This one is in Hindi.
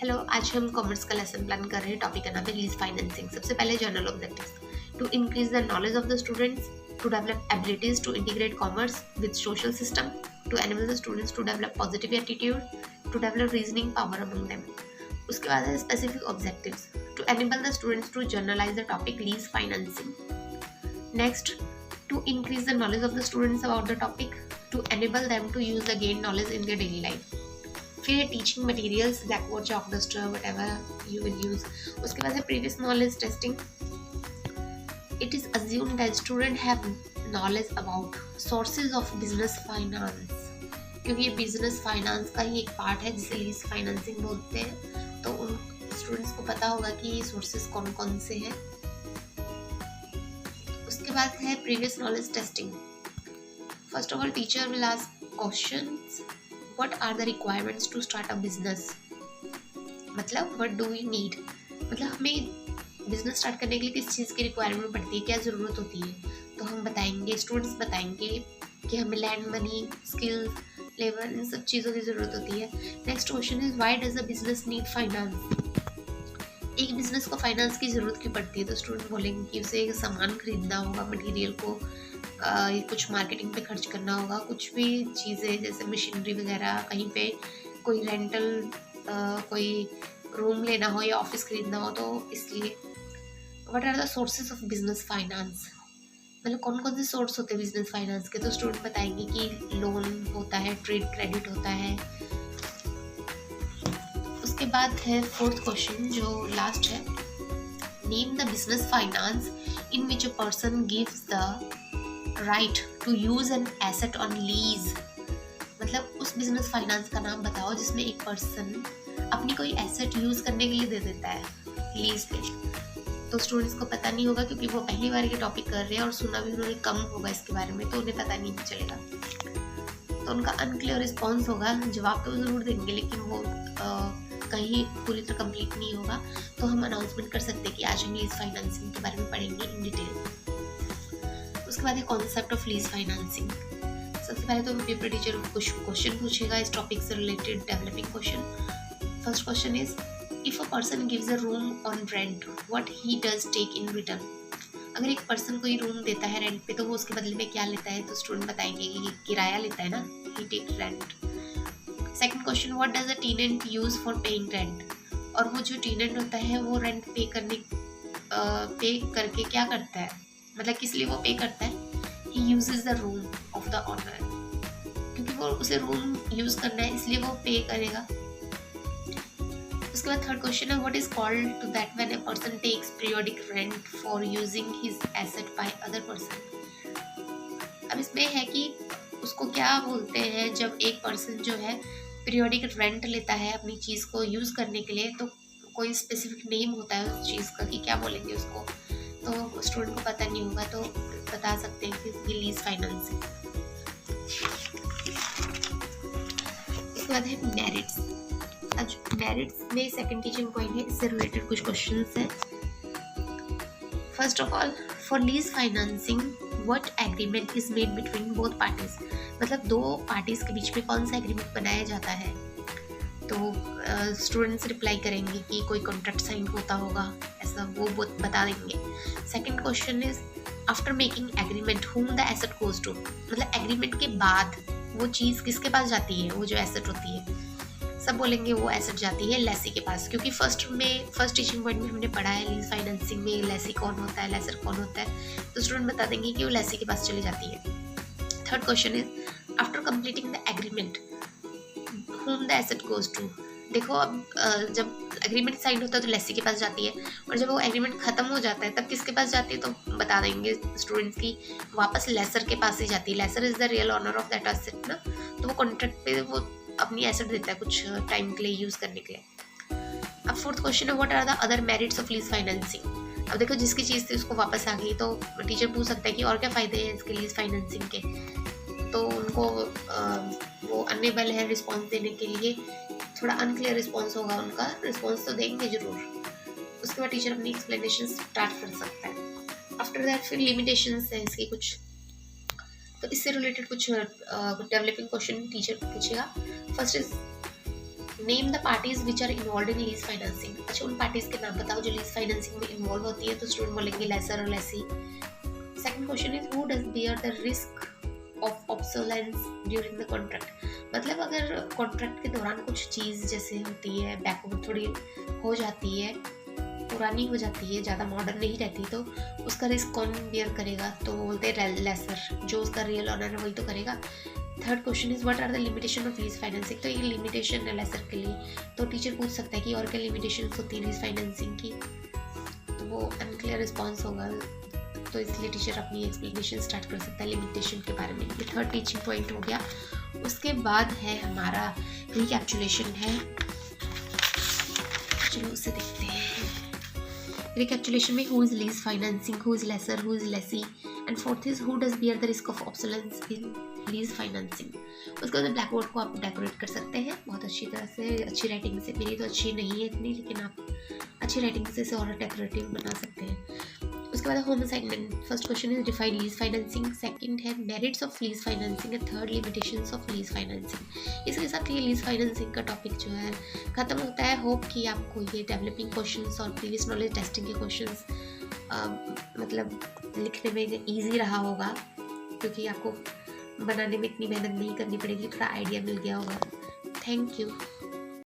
हेलो, आज हम कॉमर्स का लेसन प्लान कर रहे हैं। टॉपिक का नाम है लीज फाइनेंसिंग। सबसे पहले general objectives to increase the knowledge of the students, to develop abilities to integrate commerce with social system, to enable the students to develop positive attitude, to develop reasoning power among them. उसके बाद है specific objectives to enable the students to journalize the topic lease financing. Next, to increase the knowledge of the students about the topic, to enable them to use the gained knowledge in their daily life. फिर ये teaching materials, blackboard, chalk, duster, whatever you will use. उसके बाद है previous knowledge testing. It is assumed that student have knowledge about sources of business finance, क्योंकि ये बिजनेस फाइनेंस का ही एक पार्ट है जिसे लीज फाइनेंसिंग बोलते हैं। तो उन स्टूडेंट्स को पता होगा कि ये सोर्सेज कौन कौन से हैं। उसके बाद है previous knowledge testing. First of all teacher will ask questions, what are the requirements to start a business, मतलब व्हाट डू वी नीड, मतलब हमें बिजनेस स्टार्ट करने के लिए किस चीज़ की रिक्वायरमेंट पड़ती है, क्या ज़रूरत होती है। तो हम बताएंगे, स्टूडेंट्स बताएंगे कि हमें लैंड, मनी, स्किल, लेबर, इन सब चीज़ों की ज़रूरत होती है। Next question is why does a business need finance, एक बिजनेस को फाइनेंस की ज़रूरत क्यों पड़ती है। तो स्टूडेंट बोलेंगे कि उसे एक सामान खरीदना होगा, मटेरियल को कुछ मार्केटिंग पे खर्च करना होगा, कुछ भी चीज़ें जैसे मशीनरी वगैरह, कहीं पे कोई रेंटल, कोई रूम लेना हो या ऑफिस खरीदना हो, तो इसलिए। What are the sources of business finance, मतलब कौन कौन से सोर्स होते हैं बिजनेस फाइनेंस के। तो स्टूडेंट बताएंगे कि लोन होता है, ट्रेड क्रेडिट होता है। उसके बाद है फोर्थ क्वेश्चन जो लास्ट है, name the business finance in which a person gives the right to use an asset on lease, मतलब उस बिजनेस फाइनेंस का नाम बताओ जिसमें एक पर्सन अपनी कोई एसेट यूज करने के लिए दे देता है लीज पे। तो स्टूडेंट्स को पता नहीं होगा क्योंकि वो पहली बार ये टॉपिक कर रहे हैं और सुना भी उन्होंने कम होगा इसके बारे में, तो उन्हें पता नहीं चलेगा। तो उनका अनक्लियर रिस्पॉन्स होगा। जवाब तो जरूर देंगे लेकिन वो कहीं पूरी तरह कंप्लीट नहीं होगा। तो हम अनाउंसमेंट कर सकते हैं कि आज हम लीज फाइनेंसिंग के बारे में पढ़ेंगे इन डिटेल। उसके बाद है कॉन्सेप्ट ऑफ लीज फाइनेंसिंग। सबसे पहले तो पेपर टीचर कुछ क्वेश्चन पूछेगा इस टॉपिक से related, developing question. First question is, if a person gives a room on rent, what he does take in return, अगर एक पर्सन कोई रूम देता है रेंट पे तो वो उसके बदले में क्या लेता है। तो स्टूडेंट बताएंगे कि किराया लेता है ना, he take rent. Second question, what does a tenant use for paying rent, और वो जो टेनेंट होता है वो रेंट पे करके क्या करता है, मतलब किस लिए वो पे करता है। He uses the room of the owner, क्योंकि वो उसे रूम यूज करना है इसलिए वो पे करेगा। उसके बाद थर्ड क्वेश्चन है, what is called to that when a person takes periodic rent for using his asset by other person. अब इसमें है कि उसको क्या बोलते हैं जब एक पर्सन जो है पीरियोडिक रेंट लेता है अपनी चीज़ को यूज करने के लिए, तो कोई स्पेसिफिक नेम होता है उस चीज़ का कि क्या बोलेंगे उसको। तो स्टूडेंट को पता नहीं होगा तो बता सकते हैं कि लीज फाइनेंसिंग। उसके बाद है मेरिट्स। आज मेरिट्स में सेकंड टीचिंग पॉइंट है, इससे रिलेटेड कुछ क्वेश्चंस हैं। First of all, for lease financing what agreement is made between both parties, मतलब दो पार्टीज के बीच में कौन सा एग्रीमेंट बनाया जाता है। तो स्टूडेंट्स रिप्लाई करेंगे कि कोई कॉन्ट्रैक्ट साइन होता होगा, ऐसा वो बता देंगे। Second question is, after making agreement whom the asset goes to, मतलब एग्रीमेंट के बाद वो चीज़ किसके पास जाती है, वो जो एसेट होती है। सब बोलेंगे वो एसेट जाती है लेसी के पास, क्योंकि फर्स्ट टीचिंग पॉइंट में हमने पढ़ा है लीज फाइनेंसिंग में लेसी कौन होता है, लेसर कौन होता है। तो स्टूडेंट बता देंगे कि वो लेसी के पास चली जाती है। Third question is, after completing the agreement whom the asset goes to, देखो अब जब एग्रीमेंट साइन होता है तो लेसी के पास जाती है, और जब वो एग्रीमेंट खत्म हो जाता है तब किसके पास जाती है। तो बता देंगे स्टूडेंट्स की वापस लेसर के पास ही जाती है। Lessor is the real owner of that asset ना, तो वो कॉन्ट्रैक्ट पे वो अपनी एसेट देता है कुछ टाइम के लिए यूज करने के लिए। अब फोर्थ क्वेश्चन है, what are the other merits of lease financing. अब देखो जिसकी चीज़ थी उसको वापस आ गई, तो टीचर पूछ सकता है कि और क्या फ़ायदे हैं इसके लीज फाइनेंसिंग के। तो उनको वो अनेबल है रिस्पॉन्स देने के लिए, थोड़ा अनक्लियर रिस्पॉन्स होगा उनका, रिस्पॉन्स तो देंगे जरूर। उसके बाद टीचर अपनी एक्सप्लेनेशन स्टार्ट कर सकता है। आफ्टर दैट फिर लिमिटेशंस है इसकी कुछ, तो इससे रिलेटेड कुछ डेवलपिंग क्वेश्चन टीचर पूछेगा। First is, name the parties which are involve in lease financing. अच्छा, उन पार्टीज के नाम बताओ जो लीज फाइनेंसिंग में इन्वॉल्व होती है, तो स्टूडेंट बोलेंगे लेसर और lessee. Second question is who does bear the risk of obsolescence during the contract. मतलब अगर कॉन्ट्रैक्ट के दौरान कुछ चीज़ जैसे होती है बैकवर्ड थोड़ी हो जाती है, पुरानी हो जाती है, ज़्यादा मॉडर्न नहीं रहती, तो उसका रिस्क कौन बियर करेगा, तो बोलते हैं लेसर, जो उसका रियल ऑनर है वही तो करेगा। Third question is what are the limitation of lease financing. तो ये लिमिटेशन है लेसर के लिए, तो टीचर पूछ सकता है कि और क्या लिमिटेशन होती है लीज फाइनेंसिंग की, तो वो अनक्लियर रिस्पॉन्स होगा, तो इसलिए टीचर अपनी एक्सप्लेनेशन स्टार्ट कर सकता है लिमिटेशन के बारे में। ये थर्ड टीचिंग पॉइंट हो गया। उसके बाद है हमारा रिकैप्चुलेशन है, चलो उसे देखते हैं। रिकैप्चुलेशन में who is lease financing, who is lessor, who is lessee, and fourth is who does bear the risk of obsolescence in lease financing. उसके बाद ब्लैक बोर्ड को आप डेकोरेट कर सकते हैं बहुत अच्छी तरह से, अच्छी राइटिंग से। मेरी तो अच्छी नहीं है इतनी, लेकिन आप अच्छी राइटिंग से इसे और डेकोरेटिव बना सकते हैं। उसके बाद home assignment. First question is define lease financing, second है merits of lease financing, and third limitations of lease financing. इसके साथ ये लीज फाइनेंसिंग का टॉपिक जो है खत्म होता है। होप कि आपको ये डेवलपिंग क्वेश्चंस और प्रीवियस नॉलेज टेस्टिंग के क्वेश्चंस मतलब लिखने में ईजी रहा होगा, क्योंकि आपको बनाने में इतनी मेहनत नहीं करनी पड़ेगी, थोड़ा आइडिया मिल गया होगा। Thank you.